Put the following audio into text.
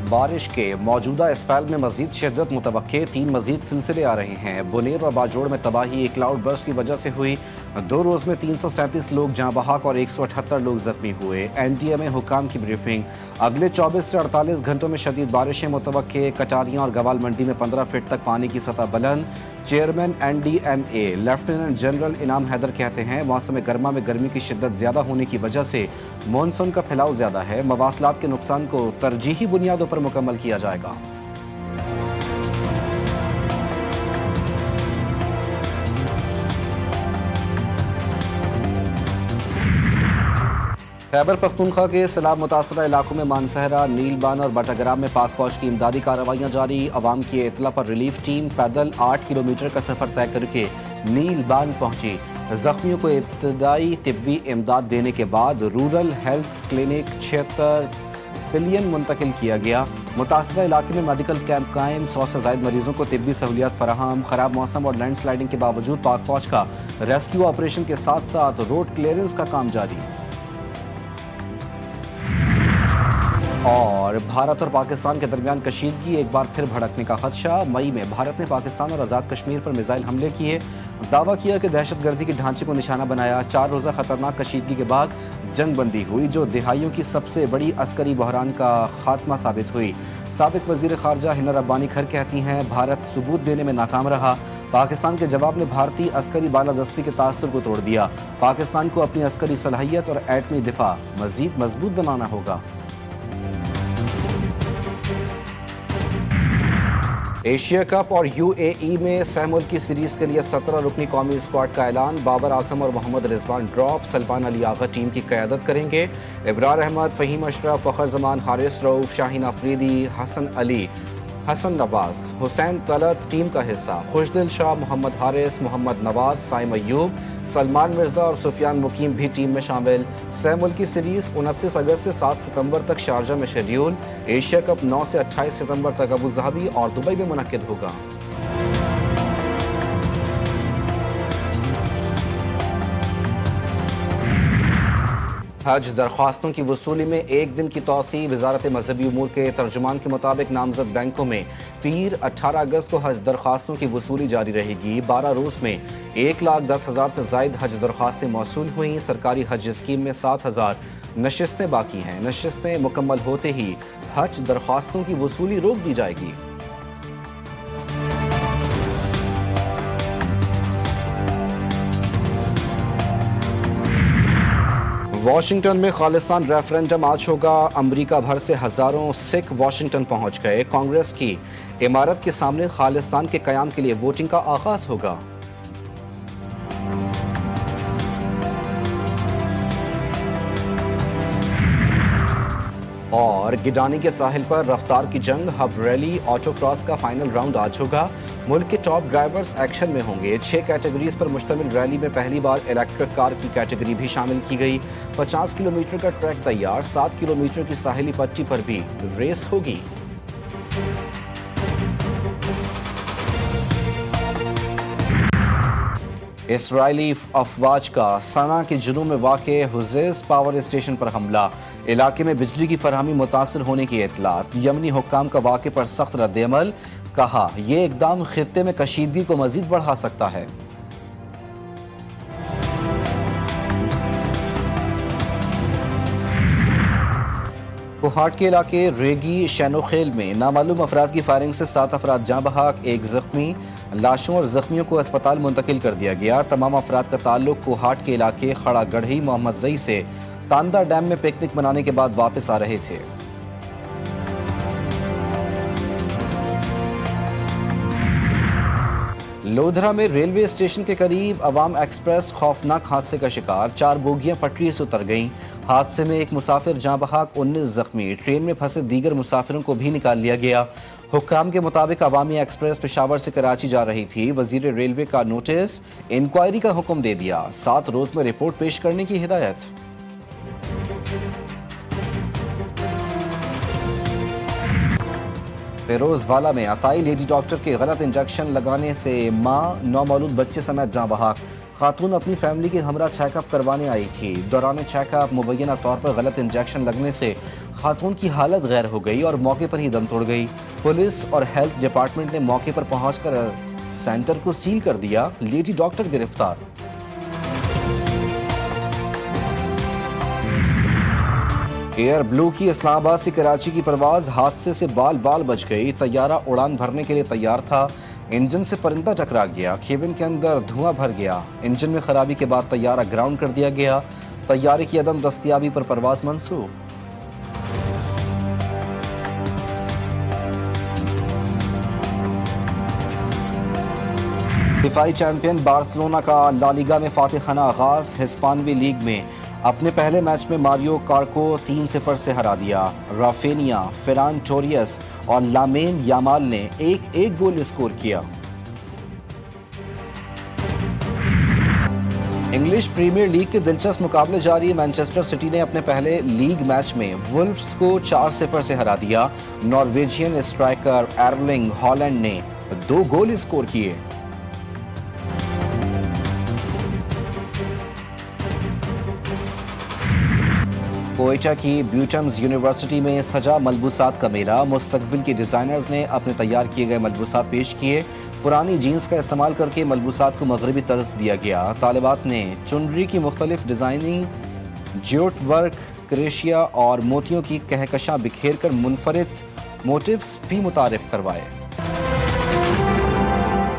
बारिश के मौजूदा स्पेल में मजीद शिद्दत मुतवक्के, 3 मजीद सिलसिले आ रहे हैं। बुनेर और बाजोड़ में तबाही एक क्लाउड बर्स्ट की वजह से हुई। 2 रोज़ में 337 लोग जाँ बहक और 178 लोग जख्मी हुए। NTMA हुकाम की ब्रीफिंग। अगले 24 से 48 घंटों में शदीद बारिशें मुतवक्के। कटारियाँ और गवाल मंडी में 15 फीट तक पानी की सतह बुलंद। चेयरमैन NDMA लेफ्टिनेंट जनरल इनाम हैदर कहते हैं मौसम गर्मा में गर्मी की शिद्दत ज़्यादा होने की वजह से मानसून का फैलाव ज़्यादा है। मवासलात के नुकसान को तरजीही बुनियादों पर मुकम्मल किया जाएगा। खैबर पख्तूनख्वा के सैलाब मुतासरा इलाकों में मानसहरा, नीलबान और बटाग्राम में पाक फौज की इमदादी कार्रवाइयाँ जारी। अवाम की इतला पर रिलीफ टीम पैदल 8 किलोमीटर का सफ़र तय करके नीलबान पहुंची। जख्मियों को इब्तदाई तिब्बी इमदाद देने के बाद रूरल हेल्थ क्लिनिक 76 पिलियन मुंतकिल किया गया। मुतासरा इलाके में मेडिकल कैंप कायम, 100 से ज़ायद मरीजों को तिब्बी सहूलियात फराहम। खराब मौसम और लैंड स्लाइडिंग के बावजूद पाक फौज का रेस्क्यू ऑपरेशन के साथ साथ रोड क्लियरेंस का काम जारी। और भारत और पाकिस्तान के दरमियान कशीदगी एक बार फिर भड़कने का खदशा। मई में भारत ने पाकिस्तान और आज़ाद कश्मीर पर मिसाइल हमले किए। दावा किया कि दहशतगर्दी के ढांचे को निशाना बनाया। 4 रोज़ा खतरनाक कशीदगी के बाद जंग बंदी हुई जो दिहाइयों की सबसे बड़ी अस्करी बहरान का खात्मा साबित हुई। साबिक वज़ीर ख़ारजा हिना रब्बानी खर कहती हैं भारत सबूत देने में नाकाम रहा। पाकिस्तान के जवाब में भारतीय अस्करी बालादस्ती के तासुर को तोड़ दिया। पाकिस्तान को अपनी अस्करी सलाहियत और एटमी दिफा मज़ीद मजबूत बनाना होगा। एशिया कप और UAE में सहमुल्की सीरीज के लिए 17 रुकनी कौमी स्क्वाड का ऐलान। बाबर आजम और मोहम्मद रिजवान ड्रॉप। सलमान अली आगा टीम की क़यादत करेंगे। इब्रार अहमद, फ़हीम अशरफ, फ़खर जमान, हारिस रऊफ, शाहीन अफरीदी, हसन अली, हसन नवाज, हुसैन तलत टीम का हिस्सा। खुशदिल शाह, मोहम्मद हारिस, मोहम्मद नवाज, साइम अयूब, सलमान मिर्ज़ा और सुफियान मुकीम भी टीम में शामिल। सहमुल्की सीरीज़ 29 अगस्त से 7 सितंबर तक शारजा में शेड्यूल। एशिया कप 9 से 28 सितंबर तक अबू धाबी और दुबई में मुनक्किद होगा। हज दरख्वास्तों की वसूली में 1 दिन की तौसी। वजारत मजहबी उमूर के तर्जुमान के मुताबिक नामजद बैंकों में पीर 18 अगस्त को हज दरख्वास्तों की वसूली जारी रहेगी। 12 रोज़ में 1,10,000 से ज़ायद हज दरख्वास्तें मौसूल हुई। सरकारी हज स्कीम में 7,000 नशिस्तें बाकी हैं। नशिस्तें मुकम्मल होते ही हज दरख्वास्तों की वसूली रोक दी जाएगी। वाशिंगटन में खालिस्तान रेफरेंडम आज होगा। अमरीका भर से हज़ारों सिख वाशिंगटन पहुंच गए। कांग्रेस की इमारत के सामने खालिस्तान के क़याम के लिए वोटिंग का आगाज होगा। और गिडानी के साहिल पर रफ्तार की जंग, हब रैली, ऑटो क्रॉस का फाइनल राउंड आज होगा। मुल्क के टॉप ड्राइवर्स एक्शन में होंगे। 6 कैटेगरीज पर मुश्तमिल रैली में पहली बार इलेक्ट्रिक कार की कैटेगरी भी शामिल की गई। 50 किलोमीटर का ट्रैक तैयार। 7 किलोमीटर की साहिली पट्टी पर भी रेस होगी। इसराइली अफवाज का सना के जुनूब में वाक़े हुज़ैज़ पावर स्टेशन पर हमला। इलाके में बिजली की फरहमी मुतासर होने की इत्तलात। यमनी हुक्काम का वाक़े पर सख्त रद्द-ए-अमल। कहा यह इक़दाम खित्ते में कशीदगी को मज़ीद बढ़ा सकता है। कोहाट के इलाके रेगी शैनोखेल में नामालूम अफराद की फायरिंग से 7 अफराद जाँ बहक, 1 जख्मी। लाशों और जख्मियों को अस्पताल मुंतकिल कर दिया गया। तमाम अफराद का ताल्लुक कोहाट के इलाके खड़ा गढ़ी मोहम्मद जई से तांदा डैम में पिकनिक मनाने के बाद वापस आ रहे थे। लोधरा में रेलवे स्टेशन के करीब अवाम एक्सप्रेस खौफनाक हादसे का शिकार। 4 बोगियां पटरी से उतर गईं। हादसे में 1 मुसाफिर जाँ बहक, 19 जख्मी। ट्रेन में फंसे दीगर मुसाफिरों को भी निकाल लिया गया। हुक्काम के मुताबिक अवामी एक्सप्रेस पेशावर से कराची जा रही थी। वजीर रेलवे का नोटिस, इंक्वायरी का हुक्म दे दिया। 7 रोज में रिपोर्ट पेश करने की हिदायत। फिरोजवाला में अताई लेडी डॉक्टर के गलत इंजेक्शन लगाने से मां नौमौलूद बच्चे समेत जाँ बहक। खातून अपनी फैमिली के हमरा चेकअप करवाने आई थी। दौरान चेकअप मुबैना तौर पर गलत इंजेक्शन लगने से खातून की हालत गैर हो गई और मौके पर ही दम तोड़ गई। पुलिस और हेल्थ डिपार्टमेंट ने मौके पर पहुंचकर सेंटर को सील कर दिया। लेडी डॉक्टर गिरफ्तार। एयर ब्लू की इस्लामाबाद से कराची की परवाज हादसे से बाल बाल बच गई। तैयारा उड़ान भरने के लिए तैयार था, इंजन से परिंदा टकरा गया, केबिन के अंदर धुआं भर गया। इंजन में खराबी के बाद तैयारा ग्राउंड कर दिया गया। तैयारे की अदम दस्तयाबी पर परवाज मंसूख। दिफाई चैंपियन बार्सिलोना का ला लीगा में फातह खाना आगाज। हिस्पानवी लीग में अपने पहले मैच में मारियो कार को 3-0 से हरा दिया। राफेनिया, फेरान टोरियस और लामेन यामाल ने एक गोल स्कोर किया। इंग्लिश प्रीमियर लीग के दिलचस्प मुकाबले जारी। मैनचेस्टर सिटी ने अपने पहले लीग मैच में वुल्व्स को 4-0 से हरा दिया। नॉर्वेजियन स्ट्राइकर एर्लिंग हॉलैंड ने 2 गोल स्कोर किए। कोयटा की ब्यूटम्स यूनिवर्सिटी में सजा मलबूसात का मेला। मुस्तकबिल के डिज़ाइनर्स ने अपने तैयार किए गए मलबूसात पेश किए। पुरानी जीन्स का इस्तेमाल करके मलबूसात को मगरबी तर्ज दिया गया। तालिबात ने चुनरी की मुख्तलिफ डिज़ाइनिंग, ज्योट वर्क, क्रेशिया और मोतियों की कहकशां बिखेर कर मुनफरिद मोटिव्स भी मुतारिफ करवाए।